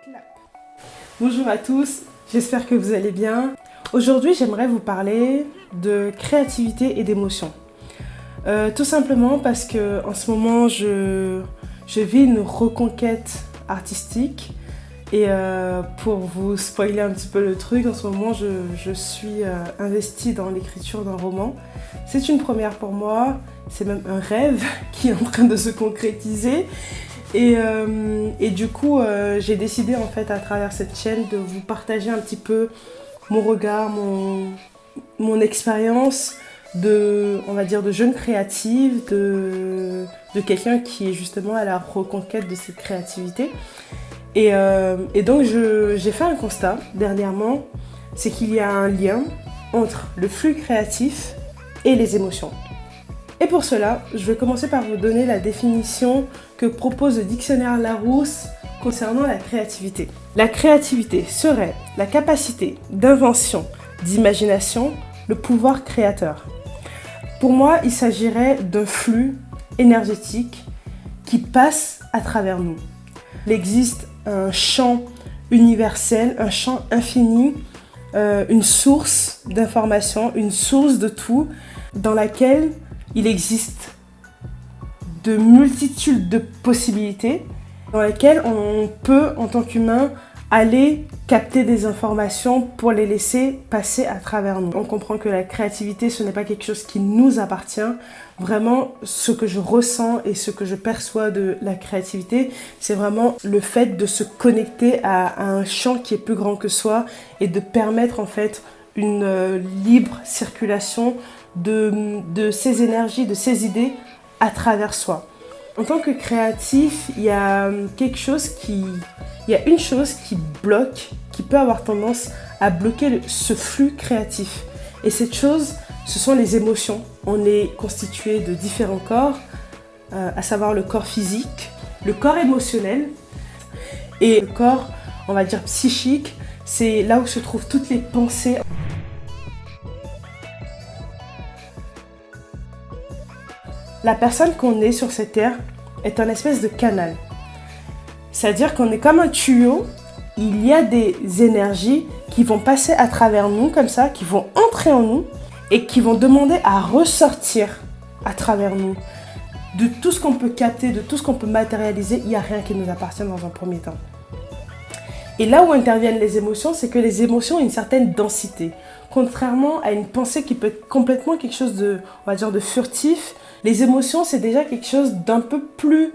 Clap. Bonjour à tous, j'espère que vous allez bien. Aujourd'hui, j'aimerais vous parler de créativité et d'émotion. Tout simplement parce que en ce moment, je vis une reconquête artistique. Et pour vous spoiler un petit peu le truc, en ce moment, je suis investie dans l'écriture d'un roman. C'est une première pour moi, c'est même un rêve qui est en train de se concrétiser. Et du coup, j'ai décidé en fait à travers cette chaîne de vous partager un petit peu mon regard, mon expérience on va dire, de jeune créative, de quelqu'un qui est justement à la reconquête de cette créativité. Et donc j'ai fait un constat dernièrement, c'est qu'il y a un lien entre le flux créatif et les émotions. Et pour cela, je vais commencer par vous donner la définition que propose le dictionnaire Larousse concernant la créativité. La créativité serait la capacité d'invention, d'imagination, le pouvoir créateur. Pour moi, il s'agirait d'un flux énergétique qui passe à travers nous. Il existe un champ universel, un champ infini, une source d'information, une source de tout, dans laquelle il existe de multitudes de possibilités, dans lesquelles on peut, en tant qu'humain, aller capter des informations pour les laisser passer à travers nous. On comprend que la créativité, ce n'est pas quelque chose qui nous appartient. Vraiment, ce que je ressens et ce que je perçois de la créativité, c'est vraiment le fait de se connecter à un champ qui est plus grand que soi et de permettre en fait une libre circulation de ces énergies, de ces idées à travers soi. En tant que créatif, il y a une chose qui bloque, qui peut avoir tendance à bloquer ce flux créatif. Et cette chose, ce sont les émotions. On est constitué de différents corps, à savoir le corps physique, le corps émotionnel et le corps, on va dire, psychique. C'est là où se trouvent toutes les pensées. La personne qu'on est sur cette terre est un espèce de canal. C'est-à-dire qu'on est comme un tuyau, il y a des énergies qui vont passer à travers nous comme ça, qui vont entrer en nous et qui vont demander à ressortir à travers nous. De tout ce qu'on peut capter, de tout ce qu'on peut matérialiser, il n'y a rien qui nous appartient dans un premier temps. Et là où interviennent les émotions, c'est que les émotions ont une certaine densité. Contrairement à une pensée qui peut être complètement quelque chose de, on va dire, de furtif, les émotions, c'est déjà quelque chose d'un peu plus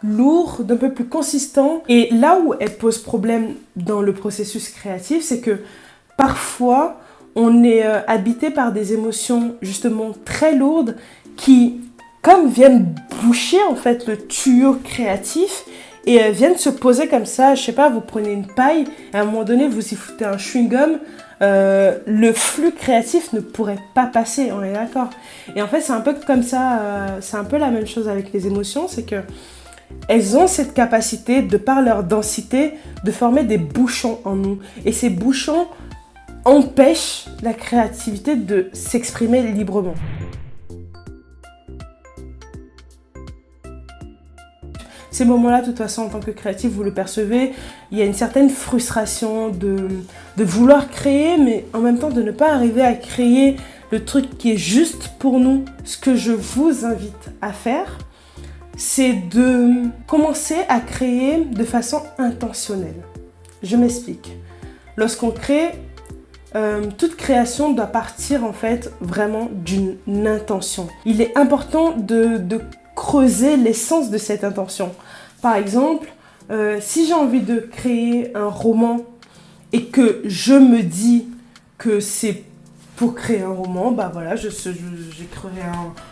lourd, d'un peu plus consistant. Et là où elles posent problème dans le processus créatif, c'est que parfois, on est habité par des émotions justement très lourdes qui, comme viennent boucher en fait le tuyau créatif, et viennent se poser comme ça, je sais pas, vous prenez une paille, et à un moment donné, vous y foutez un chewing-gum, le flux créatif ne pourrait pas passer, on est d'accord. Et en fait, c'est un peu comme ça, c'est un peu la même chose avec les émotions, c'est que elles ont cette capacité, de par leur densité, de former des bouchons en nous. Et ces bouchons empêchent la créativité de s'exprimer librement. Ces moments-là, de toute façon, en tant que créatif, vous le percevez, il y a une certaine frustration de vouloir créer, mais en même temps de ne pas arriver à créer le truc qui est juste pour nous. Ce que je vous invite à faire, c'est de commencer à créer de façon intentionnelle. Je m'explique. Lorsqu'on crée, toute création doit partir en fait vraiment d'une intention. Il est important de creuser l'essence de cette intention. Par exemple, si j'ai envie de créer un roman et que je me dis que c'est pour créer un roman, bah voilà, j'écrirai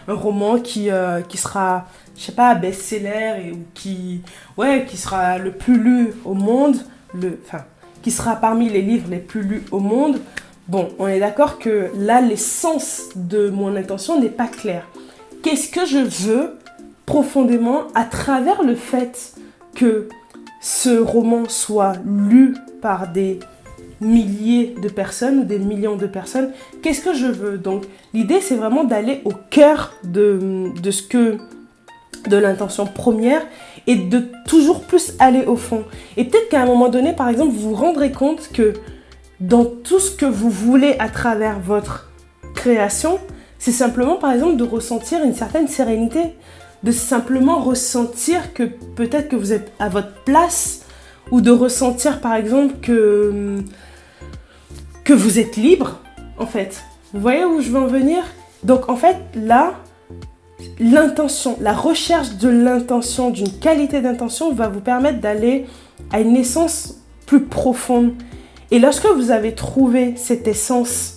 un roman qui sera, je sais pas, best-seller ou qui sera le plus lu au monde, qui sera parmi les livres les plus lus au monde. Bon, on est d'accord que là, l'essence de mon intention n'est pas claire. Qu'est-ce que je veux profondément à travers le fait que ce roman soit lu par des milliers de personnes ou des millions de personnes? Qu'est-ce que je veux? Donc l'idée, c'est vraiment d'aller au cœur de l'intention première et de toujours plus aller au fond. Et peut-être qu'à un moment donné, par exemple, vous vous rendrez compte que dans tout ce que vous voulez à travers votre création, c'est simplement, par exemple, de ressentir une certaine sérénité, de simplement ressentir que peut-être que vous êtes à votre place, ou de ressentir, par exemple, que vous êtes libre, en fait. Vous voyez où je veux en venir? Donc, en fait, là, l'intention, la recherche de l'intention, d'une qualité d'intention va vous permettre d'aller à une essence plus profonde. Et lorsque vous avez trouvé cette essence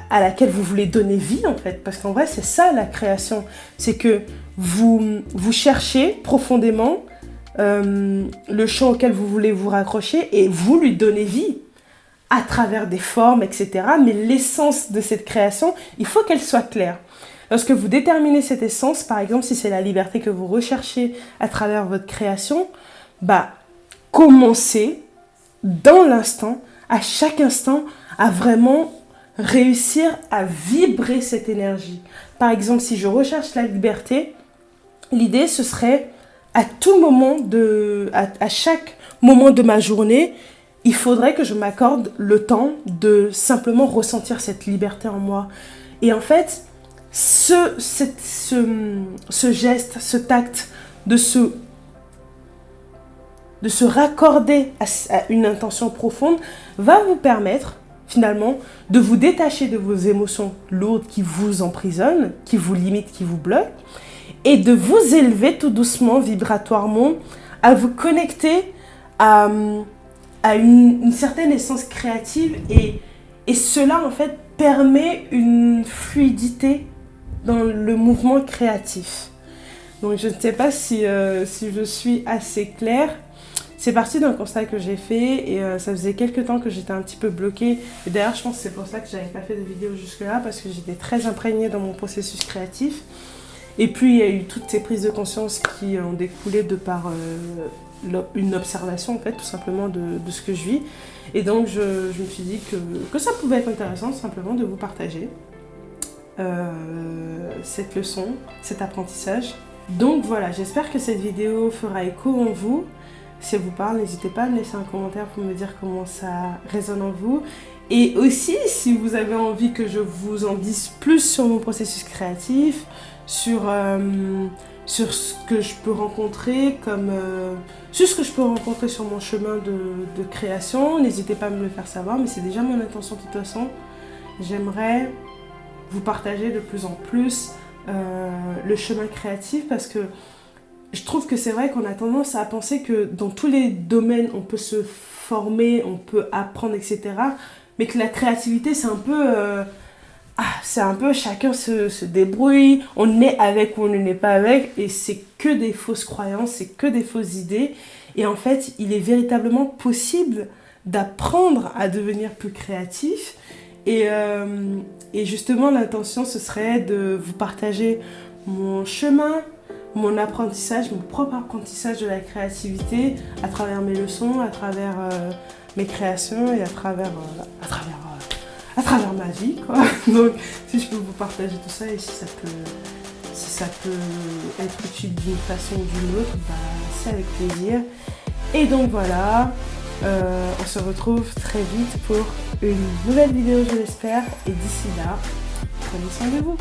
à laquelle vous voulez donner vie, en fait, parce qu'en vrai, c'est ça la création, c'est que vous cherchez profondément le champ auquel vous voulez vous raccrocher et vous lui donnez vie à travers des formes, etc. Mais l'essence de cette création, il faut qu'elle soit claire. Lorsque vous déterminez cette essence, par exemple, si c'est la liberté que vous recherchez à travers votre création, commencez dans l'instant, à chaque instant, à vraiment réussir à vibrer cette énergie. Par exemple, si je recherche la liberté, l'idée, ce serait à tout moment, à chaque moment de ma journée, il faudrait que je m'accorde le temps de simplement ressentir cette liberté en moi. Et en fait, ce geste, ce tact de se raccorder à une intention profonde va vous permettre finalement de vous détacher de vos émotions lourdes qui vous emprisonnent, qui vous limitent, qui vous bloquent, et de vous élever tout doucement, vibratoirement, à vous connecter à une certaine essence créative, et cela en fait permet une fluidité dans le mouvement créatif. Donc je ne sais pas si je suis assez claire. C'est parti d'un constat que j'ai fait et ça faisait quelques temps que j'étais un petit peu bloquée. Et d'ailleurs, je pense que c'est pour ça que je n'avais pas fait de vidéo jusque-là, parce que j'étais très imprégnée dans mon processus créatif. Et puis, il y a eu toutes ces prises de conscience qui ont découlé de par une observation, en fait, tout simplement de ce que je vis. Et donc, je me suis dit que ça pouvait être intéressant, simplement, de vous partager cette leçon, cet apprentissage. Donc voilà, j'espère que cette vidéo fera écho en vous. Si elle vous parle, n'hésitez pas à me laisser un commentaire pour me dire comment ça résonne en vous. Et aussi, si vous avez envie que je vous en dise plus sur mon processus créatif, sur ce que je peux rencontrer sur mon chemin de création, n'hésitez pas à me le faire savoir, mais c'est déjà mon intention de toute façon. J'aimerais vous partager de plus en plus le chemin créatif, parce que je trouve que c'est vrai qu'on a tendance à penser que dans tous les domaines, on peut se former, on peut apprendre, etc. Mais que la créativité, c'est un peu chacun se débrouille, on est avec ou on n'est pas avec, et c'est que des fausses croyances, c'est que des fausses idées. Et en fait, il est véritablement possible d'apprendre à devenir plus créatif. Et justement, l'intention, ce serait de vous partager mon chemin, mon apprentissage, mon propre apprentissage de la créativité à travers mes leçons, à travers mes créations et à travers ma vie, quoi. Donc, si je peux vous partager tout ça et si ça peut être utile d'une façon ou d'une autre, c'est avec plaisir. Et donc voilà, on se retrouve très vite pour une nouvelle vidéo, je l'espère. Et d'ici là, prenez soin de vous.